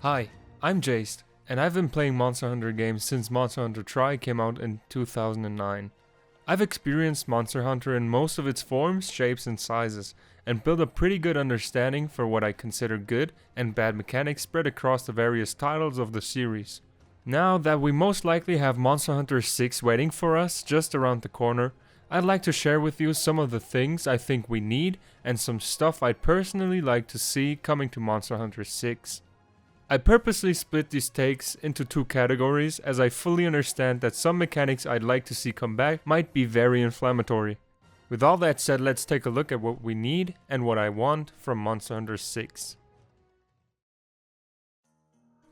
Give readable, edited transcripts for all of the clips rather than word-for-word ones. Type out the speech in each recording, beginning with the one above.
Hi, I'm Jaced, and I've been playing Monster Hunter games since Monster Hunter Tri came out in 2009. I've experienced Monster Hunter in most of its forms, shapes, and sizes, and built a pretty good understanding for what I consider good and bad mechanics spread across the various titles of the series. Now that we most likely have Monster Hunter 6 waiting for us just around the corner, I'd like to share with you some of the things I think we need and some stuff I'd personally like to see coming to Monster Hunter 6. I purposely split these takes into two categories as I fully understand that some mechanics I'd like to see come back might be very inflammatory. With all that said, let's take a look at what we need and what I want from Monster Hunter 6.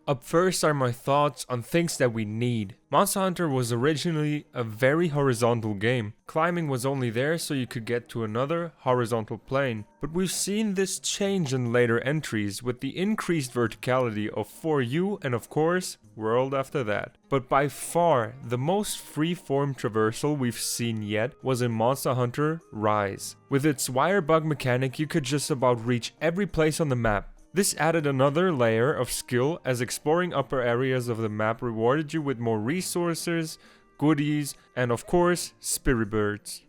Up first are my thoughts on things that we need. Monster Hunter was originally a very horizontal game. Climbing was only there so you could get to another horizontal plane. But we've seen this change in later entries with the increased verticality of For You and of course, World after that. But by far, the most free-form traversal we've seen yet was in Monster Hunter Rise. With its wire bug mechanic, you could just about reach every place on the map. This added another layer of skill as exploring upper areas of the map rewarded you with more resources, goodies, and of course, spirit birds.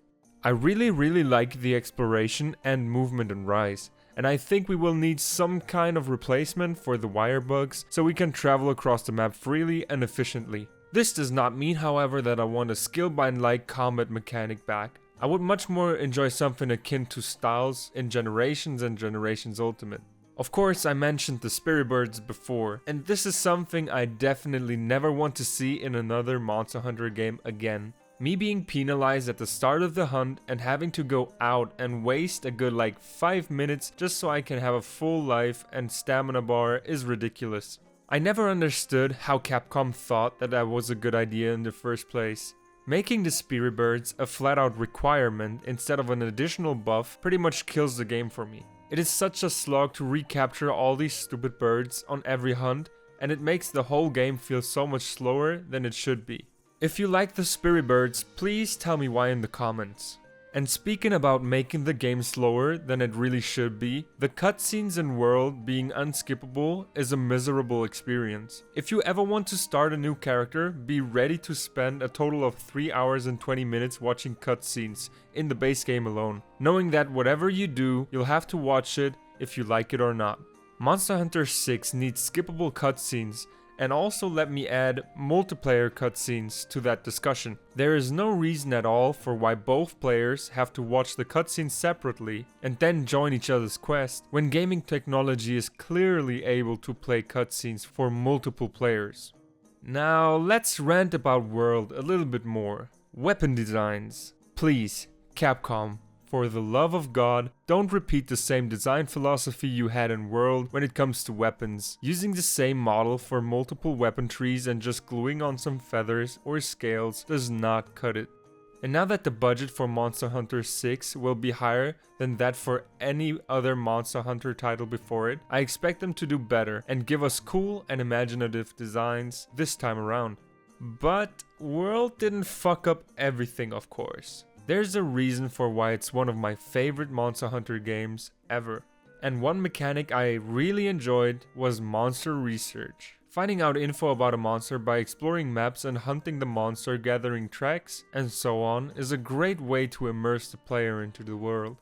I really like the exploration and movement in Rise, and I think we will need some kind of replacement for the wire bugs so we can travel across the map freely and efficiently. This does not mean, however, that I want a skillbind-like combat mechanic back. I would much more enjoy something akin to Styles in Generations and Generations Ultimate. Of course, I mentioned the spirit birds before, and this is something I definitely never want to see in another Monster Hunter game again. Me being penalized at the start of the hunt and having to go out and waste a good 5 minutes just so I can have a full life and stamina bar is ridiculous. I never understood how Capcom thought that was a good idea in the first place. Making the spirit birds a flat out requirement instead of an additional buff pretty much kills the game for me. It is such a slog to recapture all these stupid birds on every hunt, and it makes the whole game feel so much slower than it should be. If you like the spirit birds, please tell me why in the comments. And speaking about making the game slower than it really should be, the cutscenes and world being unskippable is a miserable experience. If you ever want to start a new character, be ready to spend a total of 3 hours and 20 minutes watching cutscenes in the base game alone, knowing that whatever you do, you'll have to watch it if you like it or not. Monster Hunter 6 needs skippable cutscenes, and also let me add multiplayer cutscenes to that discussion. There is no reason at all for why both players have to watch the cutscenes separately and then join each other's quest, when gaming technology is clearly able to play cutscenes for multiple players. Now let's rant about World a little bit more. Weapon designs. Please, Capcom, for the love of God, don't repeat the same design philosophy you had in World when it comes to weapons. Using the same model for multiple weapon trees and just gluing on some feathers or scales does not cut it. And now that the budget for Monster Hunter 6 will be higher than that for any other Monster Hunter title before it, I expect them to do better and give us cool and imaginative designs this time around. But World didn't fuck up everything, of course. There's a reason for why it's one of my favorite Monster Hunter games ever. And one mechanic I really enjoyed was monster research. Finding out info about a monster by exploring maps and hunting the monster, gathering tracks, and so on is a great way to immerse the player into the world.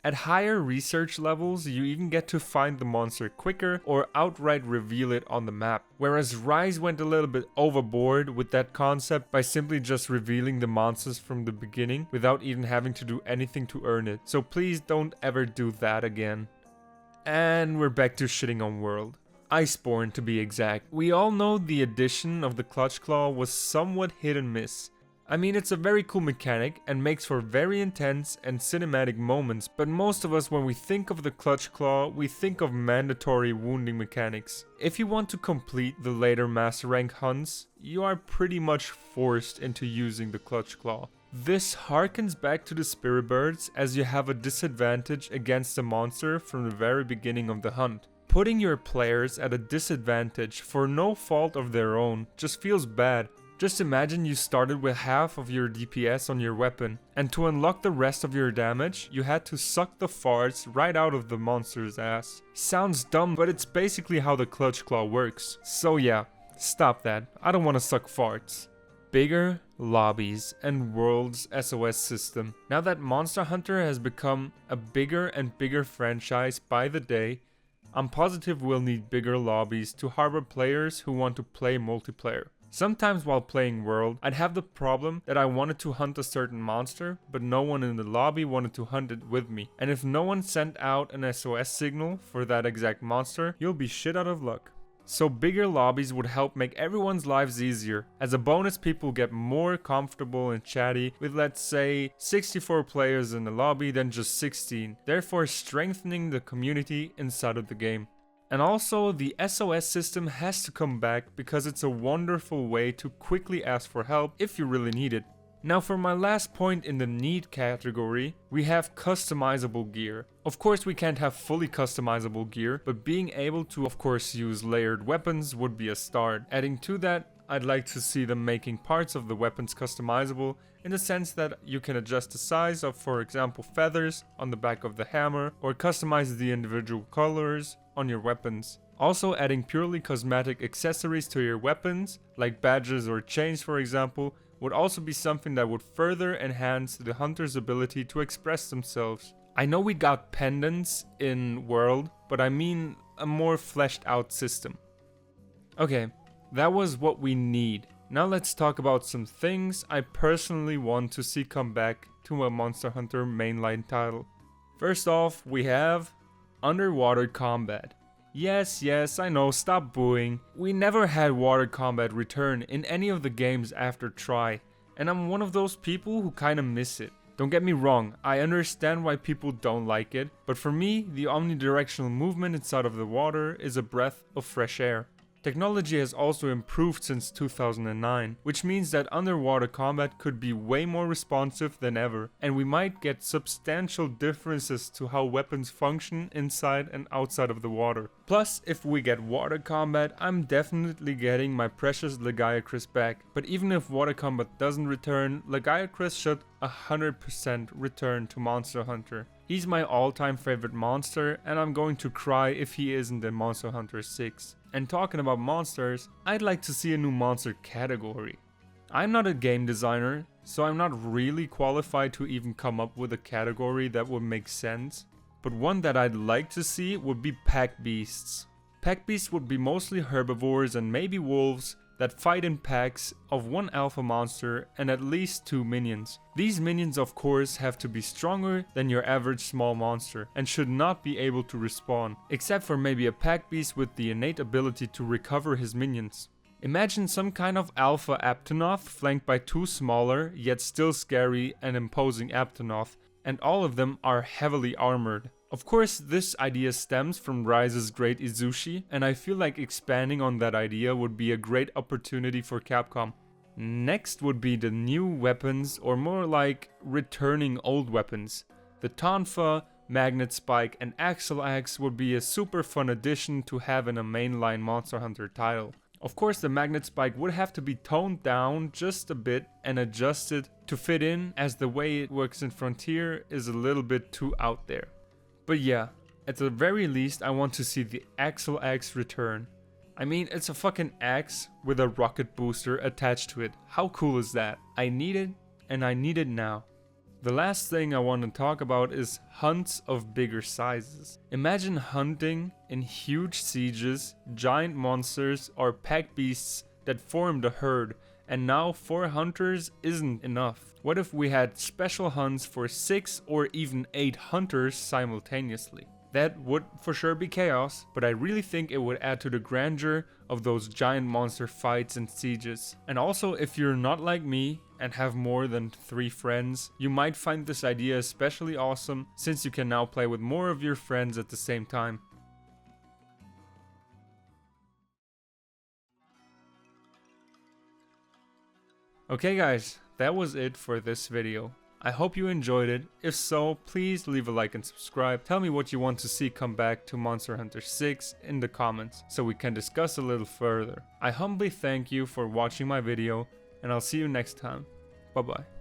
At higher research levels, you even get to find the monster quicker or outright reveal it on the map. Whereas Rise went a little bit overboard with that concept by simply just revealing the monsters from the beginning without even having to do anything to earn it. So please don't ever do that again. And we're back to shitting on World. Iceborne to be exact. We all know the addition of the Clutch Claw was somewhat hit and miss. I mean, it's a very cool mechanic and makes for very intense and cinematic moments, but most of us when we think of the Clutch Claw, we think of mandatory wounding mechanics. If you want to complete the later Master Rank hunts, you are pretty much forced into using the Clutch Claw. This harkens back to the spirit birds as you have a disadvantage against the monster from the very beginning of the hunt. Putting your players at a disadvantage for no fault of their own just feels bad. Just imagine you started with half of your DPS on your weapon, and to unlock the rest of your damage, you had to suck the farts right out of the monster's ass. Sounds dumb, but it's basically how the clutch claw works. So yeah, stop that. I don't want to suck farts. Bigger lobbies and world's SOS system. Now that Monster Hunter has become a bigger and bigger franchise by the day, I'm positive we'll need bigger lobbies to harbor players who want to play multiplayer. Sometimes while playing World, I'd have the problem that I wanted to hunt a certain monster, but no one in the lobby wanted to hunt it with me. And if no one sent out an SOS signal for that exact monster, you'll be shit out of luck. So bigger lobbies would help make everyone's lives easier. As a bonus, people get more comfortable and chatty with, let's say, 64 players in the lobby than just 16, therefore strengthening the community inside of the game. And also, the SOS system has to come back because it's a wonderful way to quickly ask for help if you really need it. Now for my last point in the need category, we have customizable gear. Of course we can't have fully customizable gear, but being able to of course use layered weapons would be a start. Adding to that, I'd like to see them making parts of the weapons customizable in the sense that you can adjust the size of, for example, feathers on the back of the hammer, or customize the individual colors on your weapons. Also, adding purely cosmetic accessories to your weapons, like badges or chains for example, would also be something that would further enhance the hunter's ability to express themselves. I know we got pendants in World, but I mean a more fleshed out system. Okay, that was what we need. Now let's talk about some things I personally want to see come back to a Monster Hunter mainline title. First off, we have underwater combat. Yes, I know, stop booing. We never had water combat return in any of the games after Try, and I'm one of those people who kinda miss it. Don't get me wrong, I understand why people don't like it, but for me, the omnidirectional movement inside of the water is a breath of fresh air. Technology has also improved since 2009, which means that underwater combat could be way more responsive than ever, and we might get substantial differences to how weapons function inside and outside of the water. Plus, if we get water combat, I'm definitely getting my precious Lagiacrus back, but even if water combat doesn't return, Lagiacrus should 100% return to Monster Hunter. He's my all-time favorite monster, and I'm going to cry if he isn't in Monster Hunter 6. And talking about monsters, I'd like to see a new monster category. I'm not a game designer, so I'm not really qualified to even come up with a category that would make sense. But one that I'd like to see would be pack beasts. Pack beasts would be mostly herbivores and maybe wolves that fight in packs of one alpha monster and at least 2 minions. These minions of course have to be stronger than your average small monster and should not be able to respawn, except for maybe a pack beast with the innate ability to recover his minions. Imagine some kind of alpha Aptonoth flanked by 2 smaller yet still scary and imposing Aptonoth, and all of them are heavily armored. Of course, this idea stems from Rise's great Izushi, and I feel like expanding on that idea would be a great opportunity for Capcom. Next would be the new weapons, or more like returning old weapons. The Tonfa, Magnet Spike and Axle Axe would be a super fun addition to have in a mainline Monster Hunter title. Of course, the Magnet Spike would have to be toned down just a bit and adjusted to fit in, as the way it works in Frontier is a little bit too out there. But yeah, at the very least I want to see the Axle Axe return. I mean, it's a fucking axe with a rocket booster attached to it. How cool is that? I need it, and I need it now. The last thing I want to talk about is hunts of bigger sizes. Imagine hunting in huge sieges, giant monsters or pack beasts that formed a herd, and now 4 hunters isn't enough. What if we had special hunts for 6 or even 8 hunters simultaneously? That would for sure be chaos, but I really think it would add to the grandeur of those giant monster fights and sieges. And also, if you're not like me and have more than 3 friends, you might find this idea especially awesome, since you can now play with more of your friends at the same time. Okay guys, that was it for this video. I hope you enjoyed it. If so, please leave a like and subscribe. Tell me what you want to see come back to Monster Hunter 6 in the comments, so we can discuss a little further. I humbly thank you for watching my video. and I'll see you next time. Bye bye.